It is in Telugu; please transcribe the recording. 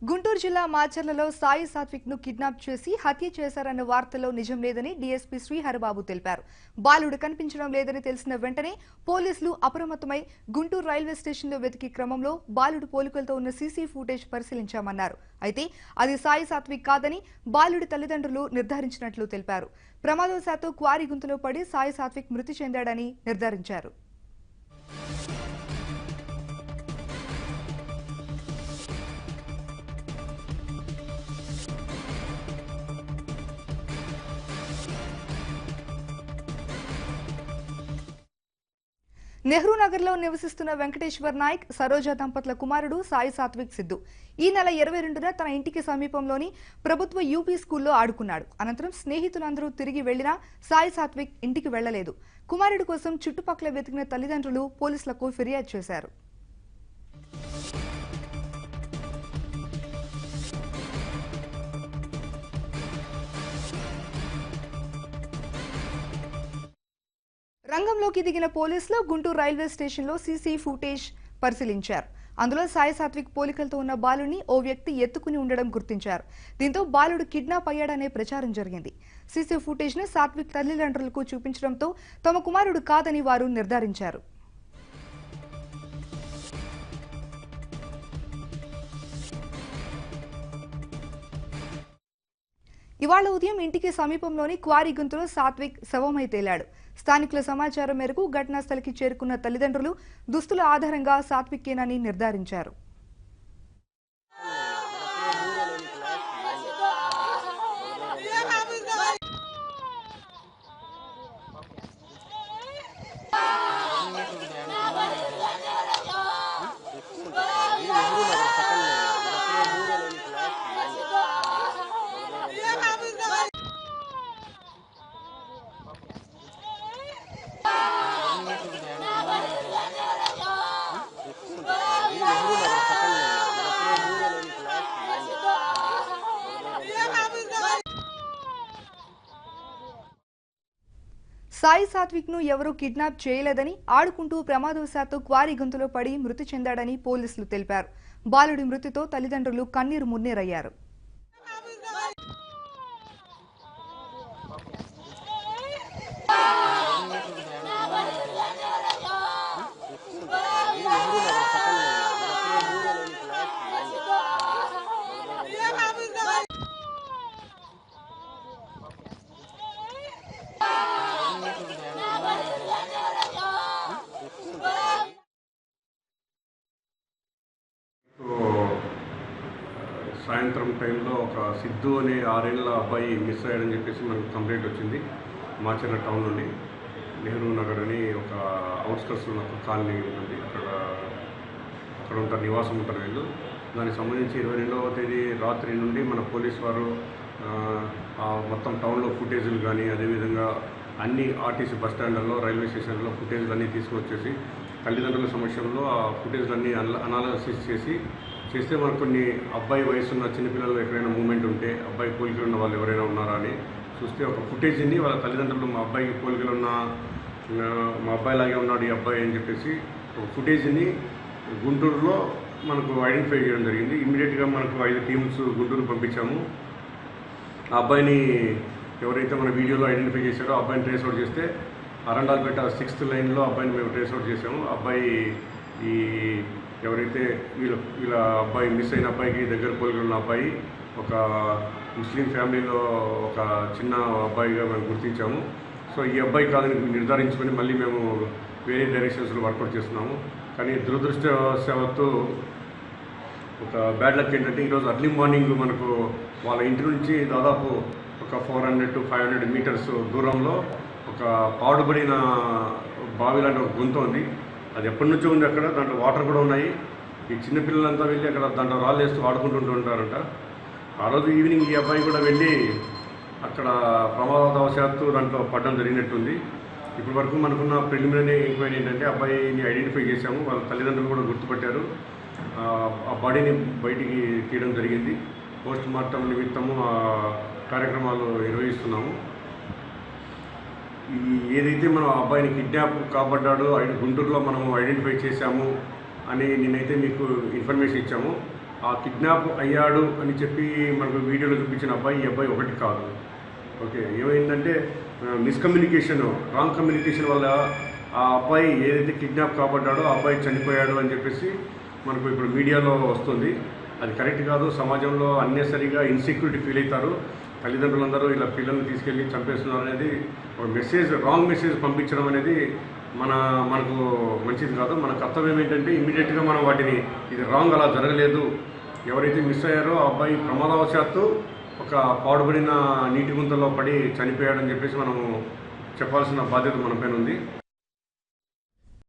గుంటూరు జిల్లా మాచర్లలో సాయి సాత్విక్ ను కిడ్నాప్ చేసి హత్య చేశారన్న వార్తల్లో నిజం లేదని డీఎస్పీ శ్రీహరిబాబు తెలిపారు. బాలుడు కనిపించడం లేదని తెలిసిన వెంటనే పోలీసులు అప్రమత్తమై గుంటూరు రైల్వే స్టేషన్లో వెతికి క్రమంలో బాలుడు పోలికలతో ఉన్న సీసీ ఫుటేజ్ పరిశీలించామన్నారు. అయితే అది సాయి సాత్విక్ కాదని బాలుడి తల్లిదండ్రులు నిర్ధారించినట్లు తెలిపారు. ప్రమాదవశాత్తు క్వారీ గుంతలో పడి సాయి సాత్విక్ మృతి చెందాడని నిర్ధారించారు. నెహ్రూ నగర్లో నివసిస్తున్న వెంకటేశ్వర్ నాయక్, సరోజ దంపతుల కుమారుడు సాయి సాత్విక్ సిద్ధు ఈ నెల 22న తన ఇంటికి సమీపంలోని ప్రభుత్వ యూపీ స్కూల్లో ఆడుకున్నాడు. అనంతరం స్నేహితులందరూ తిరిగి వెళ్లినా సాయి సాత్విక్ ఇంటికి వెళ్లలేదు. కుమారుడి కోసం చుట్టుపక్కల వెతికిన తల్లిదండ్రులు పోలీసులకు ఫిర్యాదు చేశారు. రంగంలోకి దిగిన పోలీసులు గుంటూరు రైల్వే స్టేషన్లో సీసీ ఫుటేజ్ పరిశీలించారు. అందులో సాయి సాత్విక్ పోలికలతో ఉన్న బాలుడిని ఓ వ్యక్తి ఎత్తుకుని ఉండడం గుర్తించారు. దీంతో బాలుడు కిడ్నాప్ అయ్యాడనే ప్రచారం జరిగింది. సీసీ ఫుటేజ్ ను సాత్విక్ తల్లిదండ్రులకు చూపించడంతో తమ కుమారుడు కాదని వారు నిర్ధారించారు. ఇవాళ ఉదయం ఇంటికి సమీపంలోని క్వారీ గుంతలో సాత్విక్ శవమై తేలాడు. స్థానికుల సమాచారం మేరకు ఘటనా స్థలికి చేరుకున్న తల్లిదండ్రులు దుస్తుల ఆధారంగా సాత్విక్కేనని నిర్ధారించారు. సాయి సాత్విక్ ను ఎవరూ కిడ్నాప్ చేయలేదని, ఆడుకుంటూ ప్రమాదవశాత్తు క్వారీ గుంతలో పడి మృతి చెందాడని పోలీసులు తెలిపారు. బాలుడి మృతితో తల్లిదండ్రులు కన్నీరు మున్నీరయ్యారు. సాయంత్రం టైంలో ఒక సిద్ధు అనే 6 ఏళ్ల అబ్బాయి మిస్ అయ్యాడని చెప్పేసి మనకు కంప్లైంట్ వచ్చింది. మాచర్ల టౌన్ నుండి నెహ్రూ నగర్ అని ఒక అవుట్స్కట్స్లో ఒక కాలనీ ఉంటుంది. అక్కడ ఉంటారు, నివాసం ఉంటారు వీళ్ళు. దానికి సంబంధించి 22వ తేదీ రాత్రి నుండి మన పోలీస్ వారు మొత్తం టౌన్లో ఫుటేజీలు కానీ, అదేవిధంగా అన్ని ఆర్టీసీ బస్ స్టాండ్లలో, రైల్వే స్టేషన్లో ఫుటేజ్లు అన్నీ తీసుకొచ్చేసి తల్లిదండ్రుల సమక్షంలో ఆ ఫుటేజ్లన్నీ అనాలిసిస్ చేస్తే మనకు కొన్ని అబ్బాయి వయసున్న చిన్నపిల్లలు ఎక్కడైనా మూమెంట్ ఉంటే, అబ్బాయి పోలికలు ఉన్న వాళ్ళు ఎవరైనా ఉన్నారా అని చూస్తే ఒక ఫుటేజ్ని వాళ్ళ తల్లిదండ్రులు మా అబ్బాయికి పోలికలు ఉన్న, మా అబ్బాయిలాగే ఉన్నాడు ఈ అబ్బాయి అని చెప్పేసి ఒక ఫుటేజ్ని గుంటూరులో మనకు ఐడెంటిఫై చేయడం జరిగింది. ఇమ్మీడియట్గా మనకు 5 టీమ్స్ గుంటూరు పంపించాము. ఆ అబ్బాయిని ఎవరైతే మన వీడియోలో ఐడెంటిఫై చేశారో ఆ అబ్బాయిని ట్రేస్ అవుట్ చేస్తే అరండాల్పేట 6th లైన్లో అబ్బాయిని మేము ట్రేస్ అవుట్ చేసాము. అబ్బాయి ఎవరైతే వీళ్ళ అబ్బాయి మిస్ అయిన అబ్బాయికి దగ్గర పోలికలు ఉన్న అబ్బాయి ఒక ముస్లిం ఫ్యామిలీలో ఒక చిన్న అబ్బాయిగా మేము గుర్తించాము. సో ఈ అబ్బాయి కాదని నిర్ధారించుకొని మళ్ళీ మేము వేరే డైరెక్షన్స్లో వర్కౌట్ చేస్తున్నాము. కానీ దురదృష్టవశాత్తు ఒక బ్యాడ్ లక్ ఏంటంటే ఈరోజు అర్లీ మార్నింగ్ మనకు వాళ్ళ ఇంటి నుంచి దాదాపు ఒక 400 to 500 మీటర్స్ దూరంలో ఒక పాడుబడిన బావి లాంటి ఒక గుంత ఉంది. అది ఎప్పటి నుంచో ఉంది. అక్కడ దాంట్లో వాటర్ కూడా ఉన్నాయి. ఈ చిన్నపిల్లలంతా వెళ్ళి అక్కడ దాంట్లో రాళ్ళు వేస్తూ ఆడుకుంటుంటూ ఉంటారంట. ఆ రోజు ఈవినింగ్ ఈ అబ్బాయి కూడా వెళ్ళి అక్కడ ప్రమాదవశాత్తు దాంట్లో పడడం జరిగినట్టుంది. ఇప్పటి వరకు మనకున్న ప్రిలిమినరీ ఎంక్వైరీ ఏంటంటే అబ్బాయిని ఐడెంటిఫై చేశాము. వాళ్ళ తల్లిదండ్రులు కూడా గుర్తుపట్టారు. ఆ బాడీని బయటికి తీయడం జరిగింది. పోస్ట్ మార్టం నిమిత్తము కార్యక్రమాలు నిర్వహిస్తున్నాము. ఏదైతే మనం అబ్బాయిని కిడ్నాప్ కాబడ్డాడో గుంటూరులో మనము ఐడెంటిఫై చేశాము అని నేనైతే మీకు ఇన్ఫర్మేషన్ ఇచ్చాము. ఆ కిడ్నాప్ అయ్యాడు అని చెప్పి మనకు వీడియోలో చూపించిన అబ్బాయి ఈ అబ్బాయి ఒకటి కాదు. ఓకే, ఏమైందంటే మిస్కమ్యూనికేషన్, రాంగ్ కమ్యూనికేషన్ వల్ల ఆ అబ్బాయి ఏదైతే కిడ్నాప్ కాబడ్డాడో ఆ అబ్బాయి చనిపోయాడు అని చెప్పేసి మనకు ఇప్పుడు మీడియాలో వస్తుంది. అది కరెక్ట్ కాదు. సమాజంలో అన్నెసరిగా ఇన్సెక్యూరిటీ ఫీల్ అవుతారు. తల్లిదండ్రులందరూ ఇలా పిల్లల్ని తీసుకెళ్ళి చంపేస్తున్నారు అనేది ఒక మెసేజ్, రాంగ్ మెసేజ్ పంపించడం అనేది మనకు మంచిది కాదు. మన కర్తవ్యం ఏంటంటే ఇమ్మీడియట్గా మనం వాటిని ఇది రాంగ్, అలా జరగలేదు, ఎవరైతే మిస్ అయ్యారో ఆ అబ్బాయి ప్రమాదవశాత్తు ఒక పాడుబడిన నీటి గుంతలో పడి చనిపోయాడని చెప్పేసి మనము చెప్పాల్సిన బాధ్యత మన పైన ఉంది.